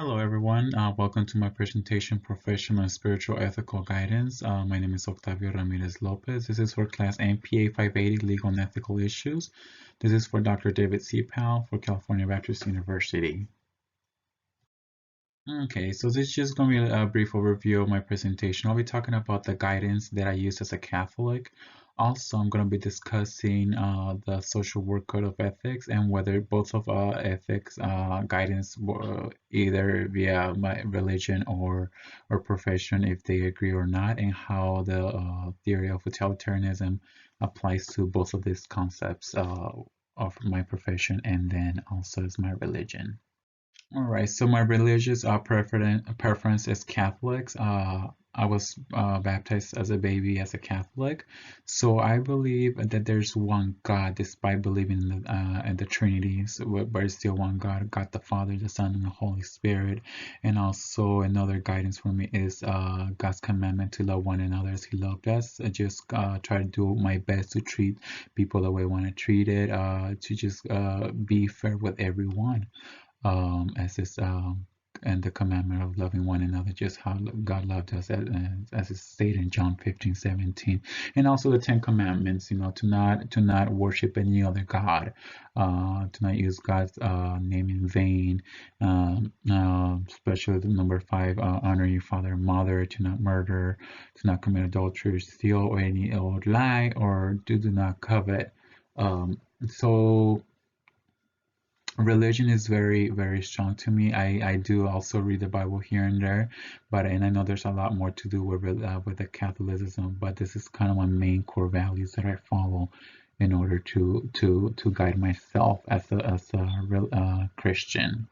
Hello, everyone. Welcome to my presentation, Professional and Spiritual Ethical Guidance. My name is Octavio Ramirez Lopez. This is for class NPA 580, Legal and Ethical Issues. This is for Dr. David C. Powell for California Baptist University. Okay, so this is just going to be a brief overview of my presentation. I'll be talking about the guidance that I use as a Catholic. Also, I'm going to be discussing the social work code of ethics and whether both of ethics guidance, either via my religion or profession, if they agree or not, and how the theory of utilitarianism applies to both of these concepts of my profession and then also as my religion. All right, so my religious preference is Catholics. I was baptized as a baby as a Catholic, so I believe that there's one God, despite believing in the Trinity. But it's still one God, God the Father, the Son, and the Holy Spirit. And also another guidance for me is God's commandment to love one another as He loved us. I just try to do my best to treat people the way I want to treat it, to just be fair with everyone as this and the commandment of loving one another, just how God loved us, as it's stated in John 15:17, and also the Ten Commandments. To not worship any other God, to not use God's name in vain. Especially the number 5, honor your father and mother. To not murder, to not commit adultery, steal, or any old lie, or do not covet. So religion is very strong to me. I do also read the Bible here and there, and I know there's a lot more to do with the Catholicism, but this is kind of my main core values that I follow in order to guide myself as a real Christian.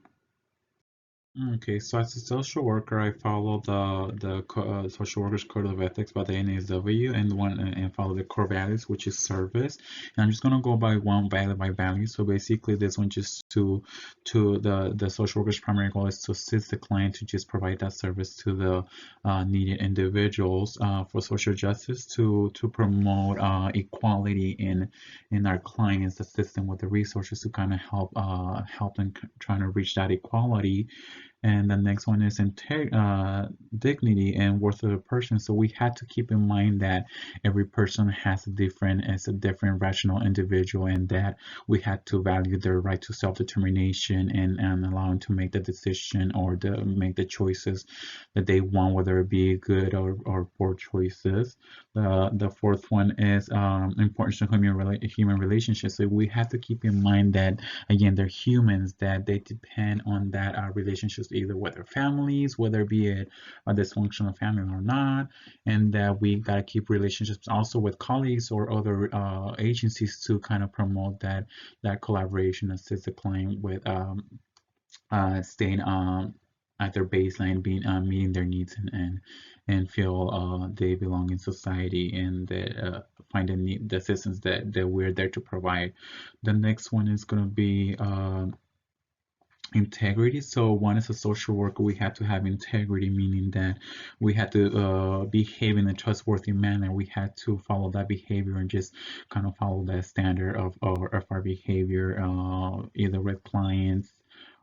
Okay, so as a social worker, I follow the social workers code of ethics by the NASW and follow the core values, which is service. And I'm just gonna go by one value by value. So basically, this one just to the social worker's primary goal is to assist the client to just provide that service to the needed individuals for social justice, to promote equality in our clients, assist them with the resources to kind of help them trying to reach that equality. And the next one is dignity and worth of a person. So we had to keep in mind that every person is a different rational individual, and that we had to value their right to self-determination and allow them to make the decision or make the choices that they want, whether it be good or poor choices. The fourth one is importance of human relationships. So we have to keep in mind that, again, they're humans, that they depend on that relationships, either with their families, whether be it a dysfunctional family or not, and that we got to keep relationships also with colleagues or other agencies to kind of promote that collaboration, assist the client with staying at their baseline, being meeting their needs, and feel they belong in society, and that find the assistance that we're there to provide. The next one is going to be integrity. So one, as a social worker, we have to have integrity, meaning that we had to behave in a trustworthy manner. We had to follow that behavior and just kind of follow that standard of our behavior, either with clients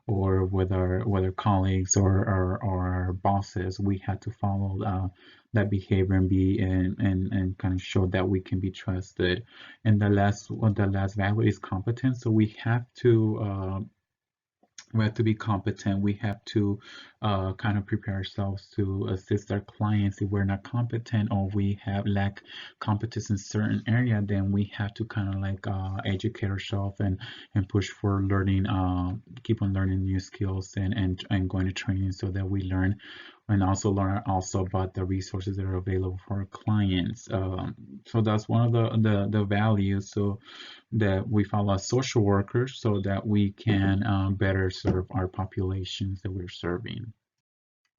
or with our colleagues or our bosses. We had to follow that behavior and be and kind of show that we can be trusted. And the last value is competence. So we have to be competent. We have to kind of prepare ourselves to assist our clients. If we're not competent, or we have lack competence in certain area, then we have to kind of like educate ourselves and push for learning, keep on learning new skills, and going to training, so that we learn and also learn also about the resources that are available for our clients. So that's one of the values, so that we follow as social workers, so that we can better serve our populations that we're serving.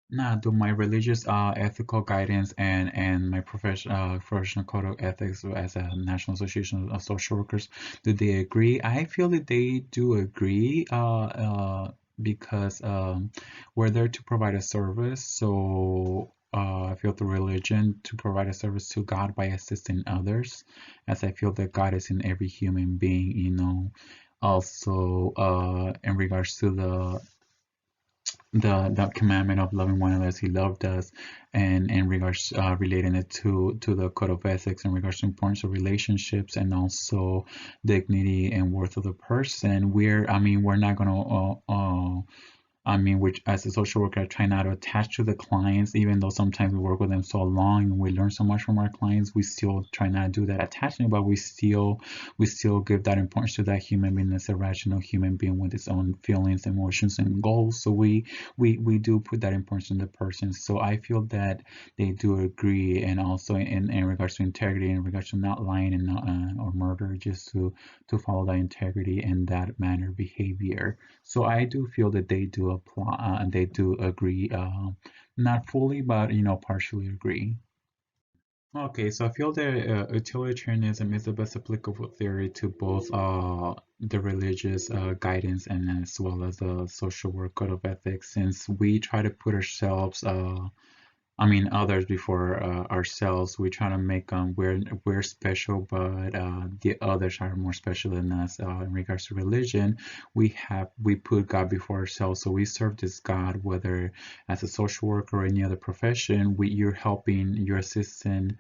Now, do my religious ethical guidance and my professional code of ethics as a National Association of Social Workers, do they agree? I feel that they do agree, because we're there to provide a service. So I feel the religion to provide a service to God by assisting others, as I feel that God is in every human being. Also, in regards to the commandment of loving one another as he loved us, and in regards relating it to the code of ethics in regards to importance of relationships and also dignity and worth of the person. We're not gonna which as a social worker, I try not to attach to the clients, even though sometimes we work with them so long and we learn so much from our clients. We still try not to do that attachment, but we still give that importance to that human being as a rational human being with its own feelings, emotions, and goals. So we do put that importance in the person. So I feel that they do agree, and also in regards to integrity, in regards to not lying and not or murder, just to follow that integrity and that manner of behavior. So I do feel that they do apply, and they do agree, not fully, but partially agree. Okay, so I feel that utilitarianism is the best applicable theory to both the religious guidance and as well as the social work code of ethics, since we try to put ourselves others before ourselves. We try to make we're special, but the others are more special than us. In regards to religion, we put God before ourselves, so we serve this God, whether as a social worker or any other profession. You're assisting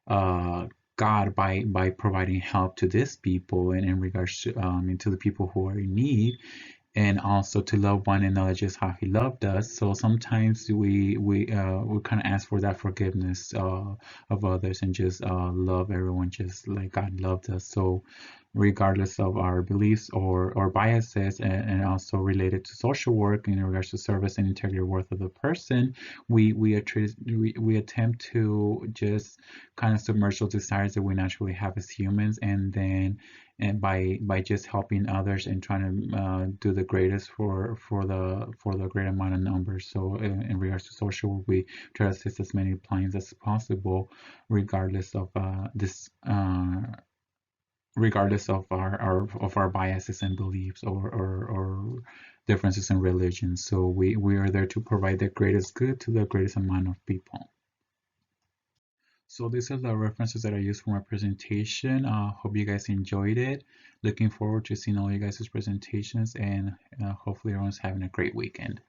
uh, God by providing help to these people, and in regards to the people who are in need, and also to love one another just how he loved us. So sometimes we kind of ask for that forgiveness of others, and just love everyone just like God loved us. So regardless of our beliefs or biases, and also related to social work in regards to service and integrity worth of the person, we attempt to just kind of submerge those desires that we naturally have as humans, and then and by just helping others and trying to do the greatest for the great amount of numbers. So in regards to social work, we try to assist as many clients as possible, regardless of our biases and beliefs, or differences in religion. So we are there to provide the greatest good to the greatest amount of people. So these are the references that I used for my presentation. Hope you guys enjoyed it. Looking forward to seeing all you guys' presentations, and hopefully everyone's having a great weekend.